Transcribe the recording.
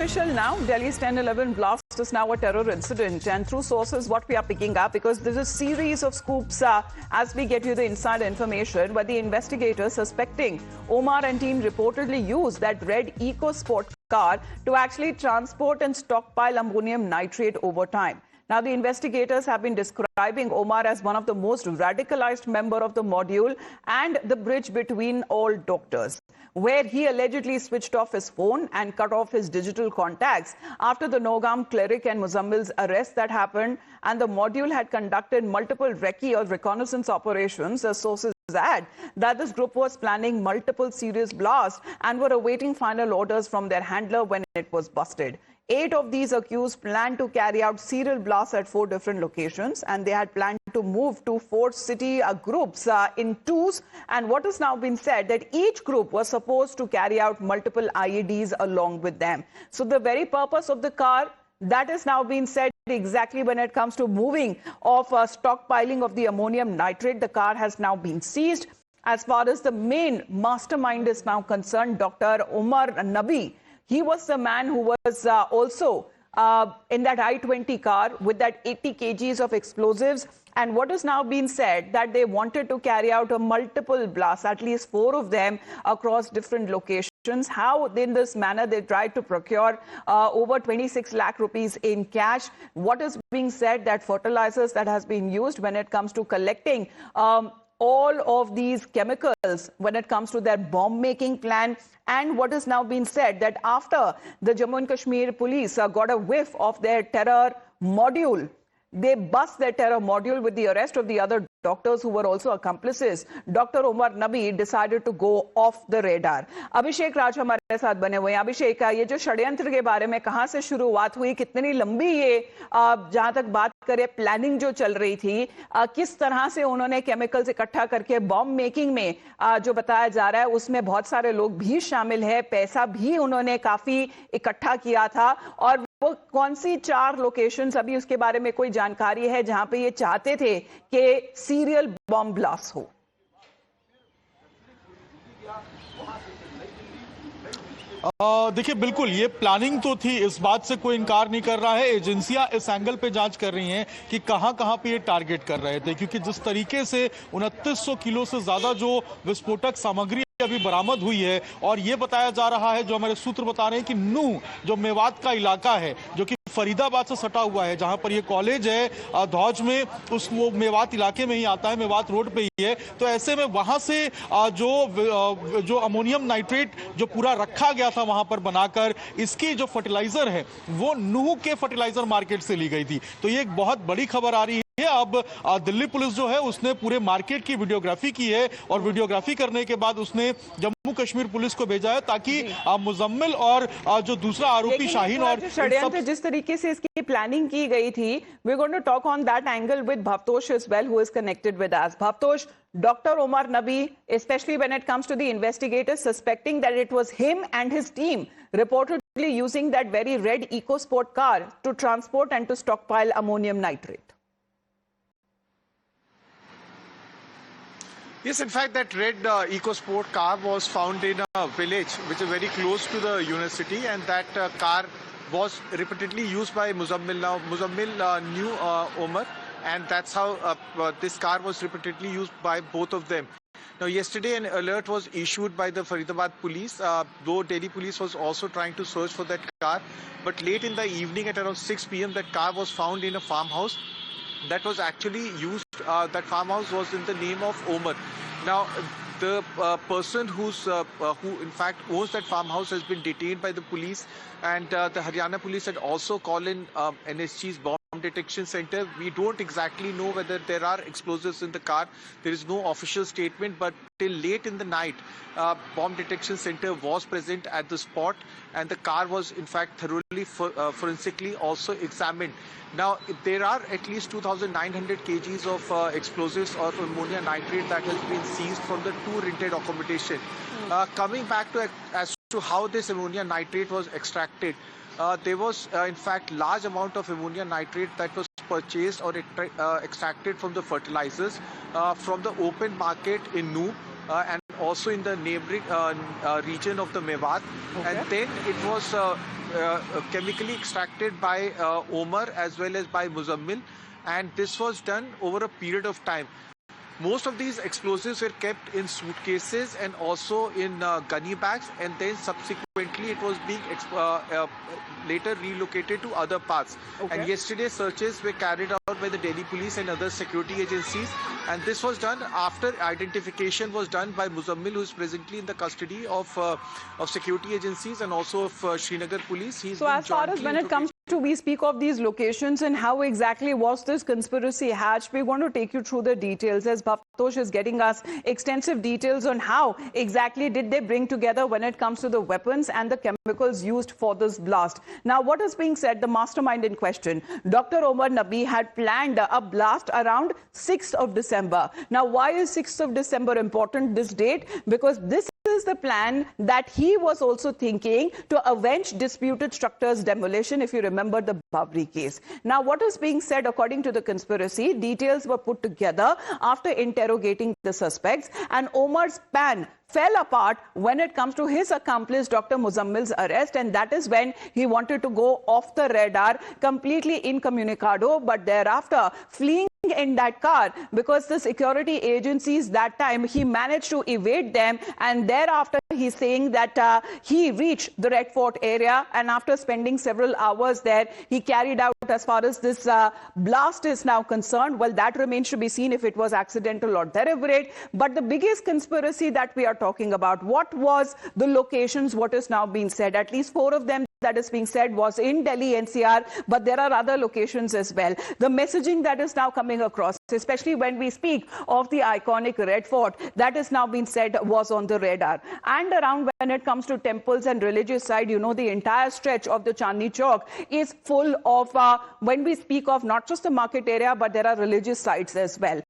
Official now, Delhi's 10/11 blast is now a terror incident, and through sources, what we are picking up, because there's a series of scoops as we get you the inside information, but the investigators suspecting Omar and team reportedly used that red EcoSport car to actually transport and stockpile ammonium nitrate over time. Now, the investigators have been describing Omar as one of the most radicalized member of the module and the bridge between all doctors, where he allegedly switched off his phone and cut off his digital contacts after the Nogam cleric and Muzammil's arrest that happened, and the module had conducted multiple recce or reconnaissance operations. As sources add that this group was planning multiple serious blasts and were awaiting final orders from their handler when it was busted. 8 of these accused planned to carry out serial blasts at 4 different locations, and they had planned to move to 4 city groups in twos. And what has now been said that each group was supposed to carry out multiple IEDs along with them. So the very purpose of the car, that has now been said exactly when it comes to moving of stockpiling of the ammonium nitrate. The car has now been seized. As far as the main mastermind is now concerned, Dr. Omar Nabi, he was the man who was also in that I-20 car with that 80 kgs of explosives. And what has now been said that they wanted to carry out a multiple blasts, at least 4 of them across different locations. How in this manner they tried to procure over 26 lakh rupees in cash. What is being said that fertilizers that has been used when it comes to collecting all of these chemicals when it comes to their bomb-making plan. And what is now being said that after the Jammu and Kashmir police got a whiff of their terror module, they bust their terror module with the arrest of the other doctors who were also accomplices. Dr. Omar Nabi decided to go off the radar. अभिषेक राज हमारे साथ बने हुए हैं. अभिषेक, ये जो षड्यंत्र के बारे में कहां से शुरुआत हुई, कितनी लंबी ये जहां तक बात करें प्लानिंग जो चल रही थी, किस तरह से उन्होंने केमिकल्स इकट्ठा करके बॉम्ब मेकिंग में जो बताया जा रहा है उसमें बहुत सारे लोग भी शामिल है, पैसा भी उन्होंने काफी इकट्ठा किया था, और वो कौन सी 4 लोकेशंस, अभी उसके बारे में कोई जानकारी है जहां पे ये चाहते थे कि सीरियल बॉम्ब ब्लास्ट हो? देखिए, बिल्कुल ये प्लानिंग तो थी, इस बात से कोई इनकार नहीं कर रहा है. एजेंसियां इस एंगल पे जांच कर रही हैं कि कहां कहां पे ये टारगेट कर रहे थे, क्योंकि जिस तरीके से 2900 किलो से ज्यादा जो विस्फोटक सामग्री अभी बरामद हुई है, और ये बताया जा रहा है, जो हमारे सूत्र बता रहे हैं कि नूह जो मेवात का इलाका है, जो कि फरीदाबाद से सटा हुआ है, जहां पर ये कॉलेज है धौज में, वो मेवात इलाके में ही आता है, मेवात रोड पे ही है. तो ऐसे में वहां से जो अमोनियम नाइट्रेट जो पूरा रखा गया था वहां पर बनाकर, इसकी जो फर्टिलाइजर है वो नूह के फर्टिलाइजर मार्केट से ली गई थी. तो ये एक बहुत बड़ी खबर आ रही है. अब दिल्ली पुलिस जो है उसने पूरे मार्केट की वीडियोग्राफी की है, और वीडियोग्राफी करने के बाद उसने जम्मू कश्मीर पुलिस को भेजा है ताकि मुजम्मिल और जो दूसरा आरोपी शाहीन और षड्यंत्र जिस तरीके से इसकी प्लानिंग की गई थी, we are going to talk on that angle with Bhavtosh as well, who is connected with us. Bhavtosh, Dr. Omar Nabi, especially when it comes to the investigators suspecting that it was him and his team reportedly using that very red EcoSport car to transport and to stockpile ammonium nitrate. Yes, in fact, that red EcoSport car was found in a village which is very close to the university, and that car was repeatedly used by Muzammil. Now, Muzammil knew Omar, and that's how this car was repeatedly used by both of them. Now, yesterday an alert was issued by the Faridabad police, though Delhi police was also trying to search for that car. But late in the evening at around 6 p.m, that car was found in a farmhouse that was actually used. That farmhouse was in the name of Omar. Now, the person who in fact owns that farmhouse has been detained by the police, and the Haryana police had also called in NSG's bomb detection center. We don't exactly know whether there are explosives in the car. There is no official statement, but till late in the night, bomb detection center was present at the spot, and the car was in fact thoroughly forensically also examined. Now, there are at least 2,900 kgs of explosives or ammonia nitrate that has been seized from the 2 rented accommodation. Coming back to as to how this ammonia nitrate was extracted, there was in fact large amount of ammonia nitrate that was purchased or extracted from the fertilizers from the open market in Noo and also in the neighboring region of the Mewat. Okay. And then it was chemically extracted by Omar as well as by Muzammil, and this was done over a period of time. Most of these explosives were kept in suitcases and also in gunny bags, and then subsequently it was being later relocated to other parts. Okay. And yesterday searches were carried out by the Delhi police and other security agencies, and this was done after identification was done by Muzammil, who is presently in the custody of security agencies and also of Srinagar police. So as far as when it comes to, we speak of these locations and how exactly was this conspiracy hatched, we want to take you through the details, as Bhavtosh is getting us extensive details on how exactly did they bring together when it comes to the weapons and the chemicals used for this blast. Now, what is being said, the mastermind in question, Dr. Omar Nabi, had planned a blast around 6th of December. Now, why is 6th of December important, this date? Because this is the plan that he was also thinking to avenge disputed structures demolition, if you remember the Babri case. Now, what is being said, according to the conspiracy, details were put together after interrogating the suspects, and Omar's plan fell apart when it comes to his accomplice Dr. Muzammil's arrest, and that is when he wanted to go off the radar, completely incommunicado, but thereafter fleeing in that car, because the security agencies that time he managed to evade them, and thereafter he's saying that he reached the Red Fort area, and after spending several hours there, he carried out, as far as this blast is now concerned, well, that remains to be seen if it was accidental or deliberate. But the biggest conspiracy that we are talking about, what was the locations, what is now being said, at least 4 of them that is being said was in Delhi NCR, but there are other locations as well. The messaging that is now coming across, especially when we speak of the iconic Red Fort, that is now being said was on the radar. And around when it comes to temples and religious side, you know, the entire stretch of the Chandni Chowk is full of, when we speak of not just the market area, but there are religious sites as well.